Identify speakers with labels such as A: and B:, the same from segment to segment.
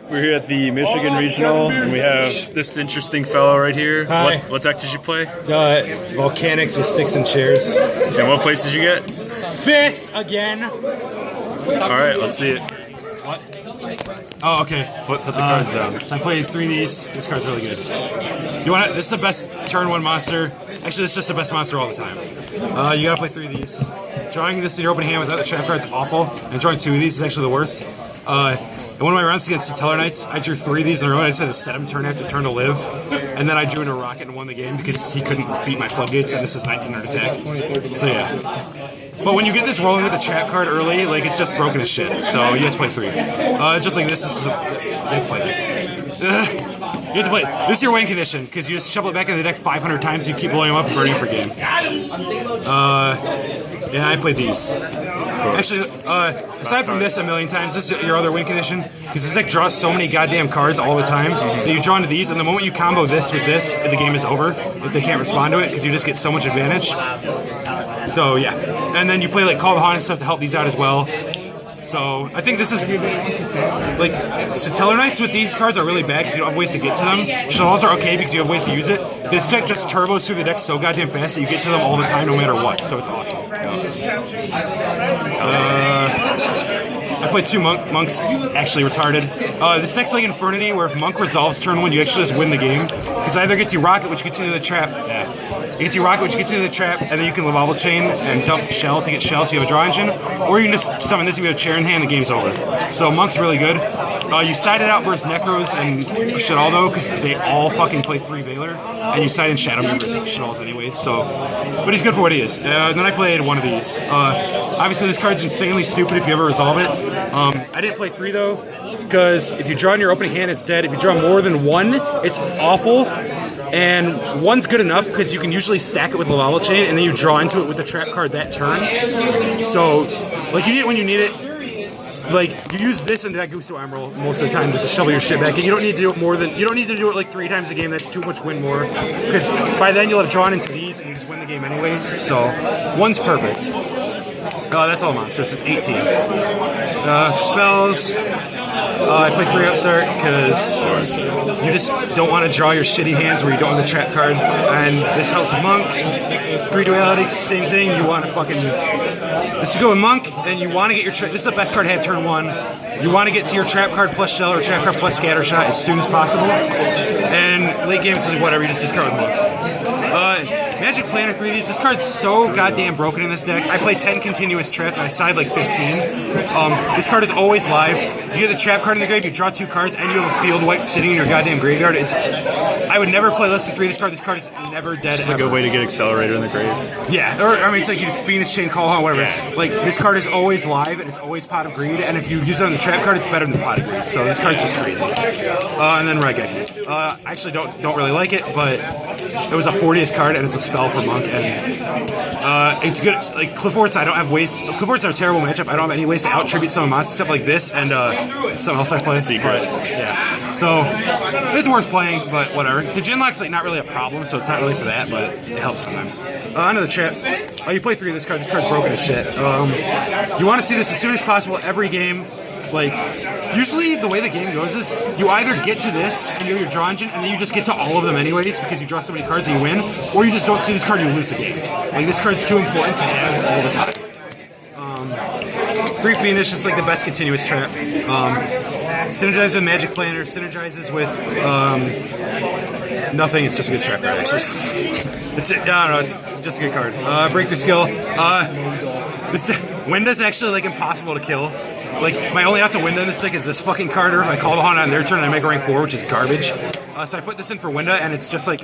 A: We're here at the Michigan Regional, and we have this interesting fellow right here.
B: Hi.
A: What deck did you play?
B: Volcanics with sticks and chairs.
A: And what place did you get?
B: 5th again.
A: Alright, let's see it.
B: What? Oh, okay.
A: Put the cards down.
B: So I played 3 of these. This card's really good. You want it? This is the best turn 1 monster. Actually, this is just the best monster all the time. You gotta play 3 of these. Drawing this in your opening hand without the trap card is awful, and drawing 2 of these is actually the worst. In one of my rounds against the Stellarknights, I drew 3 of these in a row. I just had to set him turn after turn to live, and then I drew in a rocket and won the game because he couldn't beat my floodgates, and this is 1900 attack. So yeah. But when you get this rolling with the trap card early, like it's just broken as shit. So you have to play 3. Just like this is, you have to play this. You have to play. This is your win condition because you just shovel it back in the deck 500 times. And you keep blowing them up and burning for game. Yeah, I played these. Actually, aside from this a million times, this is your other win condition, because this deck draws so many goddamn cards all the time that you draw into these, and the moment you combo this with this, the game is over if they can't respond to it, because you just get so much advantage. So yeah, and then you play like Call the Haunted stuff to help these out as well. So I think this is like Stellarknights with these cards are really bad because you don't have ways to get to them. Shells are okay because you have ways to use it. This deck just turbos through the deck so goddamn fast that you get to them all the time no matter what. So it's awesome. I played 2 monks, actually retarded. This deck's like Infernity, where if Monk resolves turn 1, you actually just win the game. Because it either gets you Rocket, which gets you to the trap. It gets you Rocket, which gets you to the trap, and then you can Lavalval Chain and dump Shell to get Shell so you have a draw engine. Or you can just summon this if you have a chair in hand, the game's over. So Monk's really good. You side it out versus Necros and Shadaldo, because they all fucking play 3 Valor. And you side in Shadow versus Shadals anyways, so... But he's good for what he is. Then I played 1 of these. Obviously this card's insanely stupid if you ever resolve it. I didn't play 3 though, because if you draw in your opening hand, it's dead. If you draw more than 1, it's awful. And 1's good enough because you can usually stack it with Lavalval Chain, and then you draw into it with the trap card that turn. So, like, you need it when you need it. Like, you use this in Daigusto emeral most of the time just to shovel your shit back, and you don't need to do it more than, you don't need to do it like 3 times a game. That's too much win more, because by then you'll have drawn into these and you just win the game anyways. So 1's perfect. That's all monsters. It's 18. Spells. I play 3 upstart because you just don't want to draw your shitty hands where you don't have the trap card. And this helps with Monk. 3 duality, same thing. You want to fucking... This is go with Monk, and you want to get your... This is the best card to have turn 1. You want to get to your trap card plus Shell or trap card plus scattershot as soon as possible. And late game is like whatever, you just discard with Monk. Magic Planner 3 of these. This card's so goddamn broken in this deck. I play 10 continuous traps and I side like 15. This card is always live. You get the trap card in the grave, you draw 2 cards, and you have a field wipe sitting in your goddamn graveyard. I would never play less than 3 of this card. This card is never dead.
A: It's a good way to get Accelerator in the grave.
B: Yeah, or I mean, it's like you just Fiendish Chain, Call on, whatever. Yeah. Like, this card is always live, and it's always Pot of Greed, and if you use it on the trap card, it's better than Pot of Greed. So this card's just crazy. And then Raigeki. I actually don't really like it, but it was a 40th card, and it's a spell for Monk, and it's good. Like, Qliphorts, I don't have ways. Qliphorts are a terrible matchup. I don't have any ways to out-tribute some monsters, stuff like this, and something else I play.
A: Secret.
B: But, yeah. So, it's worth playing, but whatever. The Ginlock's like not really a problem, so it's not really for that, but it helps sometimes. Onto the traps. You play 3 of this card. This card's broken as shit. You want to see this as soon as possible every game. Like, usually the way the game goes is you either get to this and you have your draw engine, and then you just get to all of them anyways because you draw so many cards and you win, or you just don't see this card and you lose the game. Like, this card's too important to have all the time. 3 Fiendish is like the best continuous trap. Synergizes with Magic Planner, synergizes with nothing. It's just a good trap card, actually. It's I don't know. It's just a good card. Breakthrough skill. This Winda's actually like impossible to kill. Like, my only out to Winda in this deck is this fucking card. If I call the Haunted on their turn and I make a rank 4, which is garbage. So I put this in for Winda, and it's just like...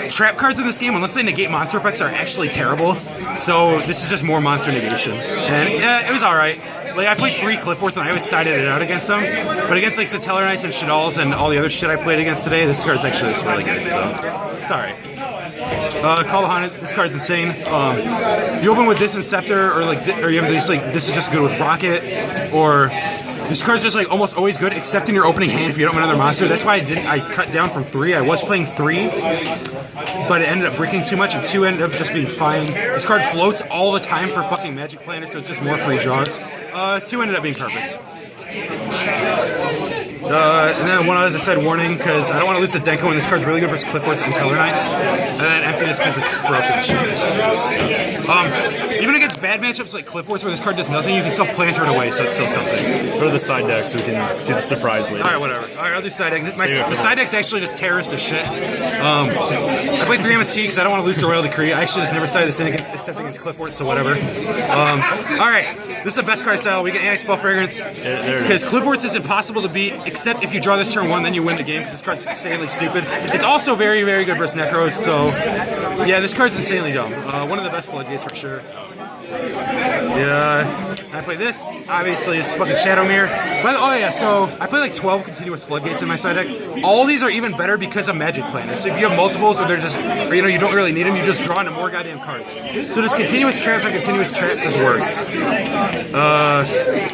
B: Trap cards in this game, unless they negate monster effects, are actually terrible. So this is just more monster negation. And yeah, it was alright. Like, I played 3 Qliphorts and I always sided it out against them. But against like Stellarknights and Shadals and all the other shit I played against today, this card's actually just really good. So it's alright. Call the Haunted, this card's insane. You open with this and Scepter, or like, or you have this like, this is just good with Rocket, or this card's just like almost always good, except in your opening hand if you don't have another monster. That's why I cut down from 3. I was playing 3, but it ended up bricking too much, and 2 ended up just being fine. This card floats all the time for fucking Magic Planner, so it's just more free draws. 2 ended up being perfect. And then one, as I said, warning, because I don't want to lose to Denko, and this card's really good versus Qliphorts and Stellarknights. And then emptiness, because it's broken. Even against bad matchups like Qliphorts, where this card does nothing, you can still planter it away, so it's still something.
A: Go to the side deck so we can see the surprise later.
B: Alright, whatever. Alright, I'll do side deck. The side deck's actually just terrorist as shit. I played 3 MST because I don't want to lose to Royal Decree. I actually just never sided this in except against Qliphorts, so whatever. Alright, this is the best card style. We get anti-spell fragrance. Because Qliphorts is impossible to beat, except if you draw this turn 1, then you win the game, because this card's insanely stupid. It's also very, very good versus Necros, so yeah, this card's insanely dumb. One of the best floodgates for sure. Yeah, I play this. Obviously, it's fucking Shadow Mirror. But, oh yeah, so I play like 12 continuous floodgates in my side deck. All these are even better because of Magic Planner. So if you have multiples, or they're just, or, you know, you don't really need them, you just draw into more goddamn cards. So this continuous traps on continuous traps just works.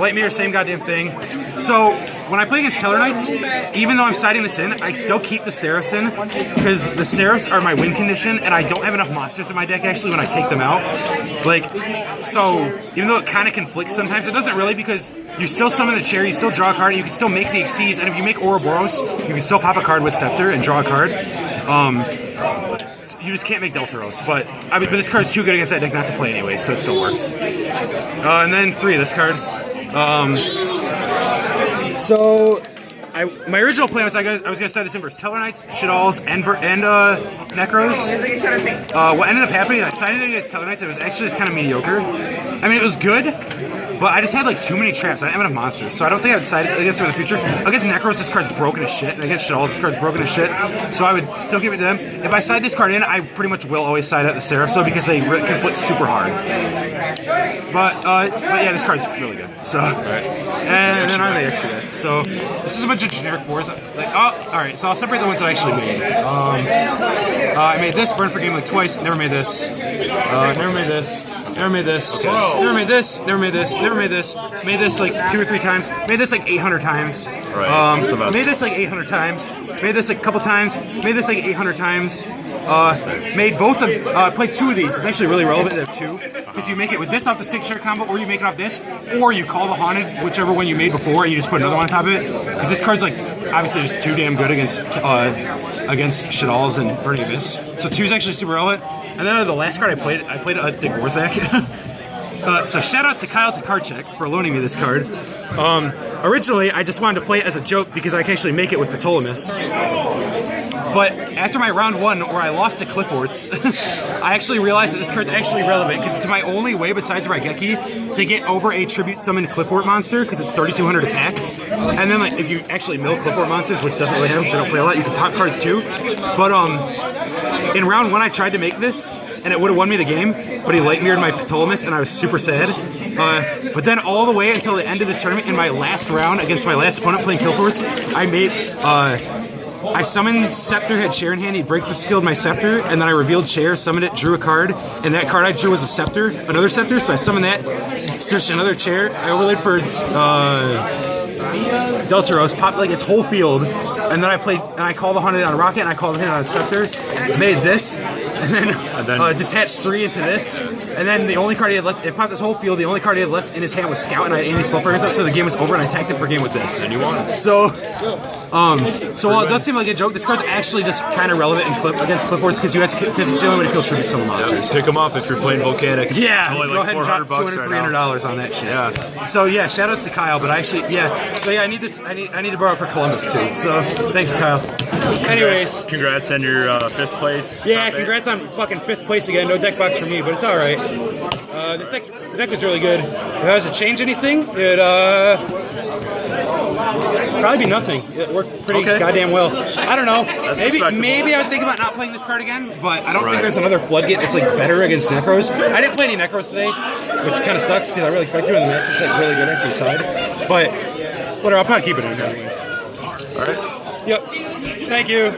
B: Light Mirror, same goddamn thing. So when I play against Stellarknights, even though I'm siding this in, I still keep the Seraphs in because the Seraphs are my win condition, and I don't have enough monsters in my deck actually when I take them out. Like, so even though it kind of conflicts sometimes, it doesn't really, because you still summon the chair, you still draw a card, and you can still make the Xyz, and if you make Ouroboros, you can still pop a card with Scepter and draw a card. You just can't make Delteros, but this card's too good against that deck not to play anyway, so it still works. And then 3 of this card. So, my original plan was I was going to set this in versus Stellarknights, Shadalls, and Necros. What ended up happening is I sided against Stellarknights, it was actually just kind of mediocre. I mean, it was good, but I just had like too many traps. I didn't have enough monsters, so I don't think I've decided against them in the future. Against Necros, this card's broken as shit, and against Shadalls, this card's broken as shit, so I would still give it to them. If I side this card in, I pretty much will always side out the Seraph, so because they conflict super hard. But yeah, this card's really good. So, and then on the extra deck. So this is a bunch of generic 4s. Like, all right. So I'll separate the ones that I actually made. I made this, Burn for Game like twice. Never made this. Never made this. Never made this. Never made this. Never made this. Never made this. Made this like 2 or 3 times. Made this like 800 times. Made this like 800 times. Made this like a couple times. Made this like 800 times. Made both of, played 2 of these. It's actually really relevant to have 2. Because you make it with this off the stick chair combo, or you make it off this, or you call the Haunted, whichever one you made before, and you just put another one on top of it. Because this card's like, obviously just too damn good against Shadalls and Burning Abyss. So 2 is actually super relevant. And then the last card I played Daigusto. So shout out to Kyle Takarchek for loaning me this card. Originally, I just wanted to play it as a joke because I can actually make it with Ptolemaeus. But after my round 1, where I lost to Qliphorts, I actually realized that this card's actually relevant because it's my only way besides Raigeki to get over a tribute summon Qliphort monster because it's 3200 attack. And then like if you actually mill Qliphort monsters, which doesn't really happen because I don't play a lot, you can pop cards too. But in round 1, I tried to make this, and it would have won me the game, but he light mirrored my Ptolemaeus, and I was super sad. But then all the way until the end of the tournament, in my last round against my last opponent playing Qliphorts, I made I summoned Scepter, had Chair in hand, he'd break the skill of my Scepter, and then I revealed Chair, summoned it, drew a card, and that card I drew was a Scepter, another Scepter, so I summoned that, searched another Chair, I overlaid for Delteros, popped like his whole field, and then I called the Haunted on a Rocket, and I called him on a Scepter, made this, and then detached 3 into this, and then the only card he had left, it popped his whole field, the only card he had left in his hand was Scout, and I had anti-spell fragrance up, so the game was over, and I attacked it for game with this.
A: And you won.
B: So while it does seem like a joke, this card's actually just kind of relevant against Qliphorts because it's the only way to kill tribute summon monsters.
A: Pick them up if you're playing Volcanics.
B: Yeah,
A: only
B: go
A: like
B: ahead and drop $200, $300 on that shit. Yeah. So yeah, shout outs to Kyle, but I actually, yeah. So yeah, I need this. I need to borrow it for Columbus too. So thank you, Kyle. Anyways,
A: congrats on your 5th place.
B: Yeah, congrats on fucking 5th place again. No deck box for me, but it's all right. The deck was really good. If I was to change anything, it probably be nothing. It worked pretty goddamn well. I don't know. Maybe I would think about not playing this card again, but I don't think there's another floodgate that's like better against Necros. I didn't play any Necros today, which kind of sucks because I really expect to, and the match is like really good after your side. But whatever, I'll probably keep it in anyways.
A: All right.
B: Yep. Thank you.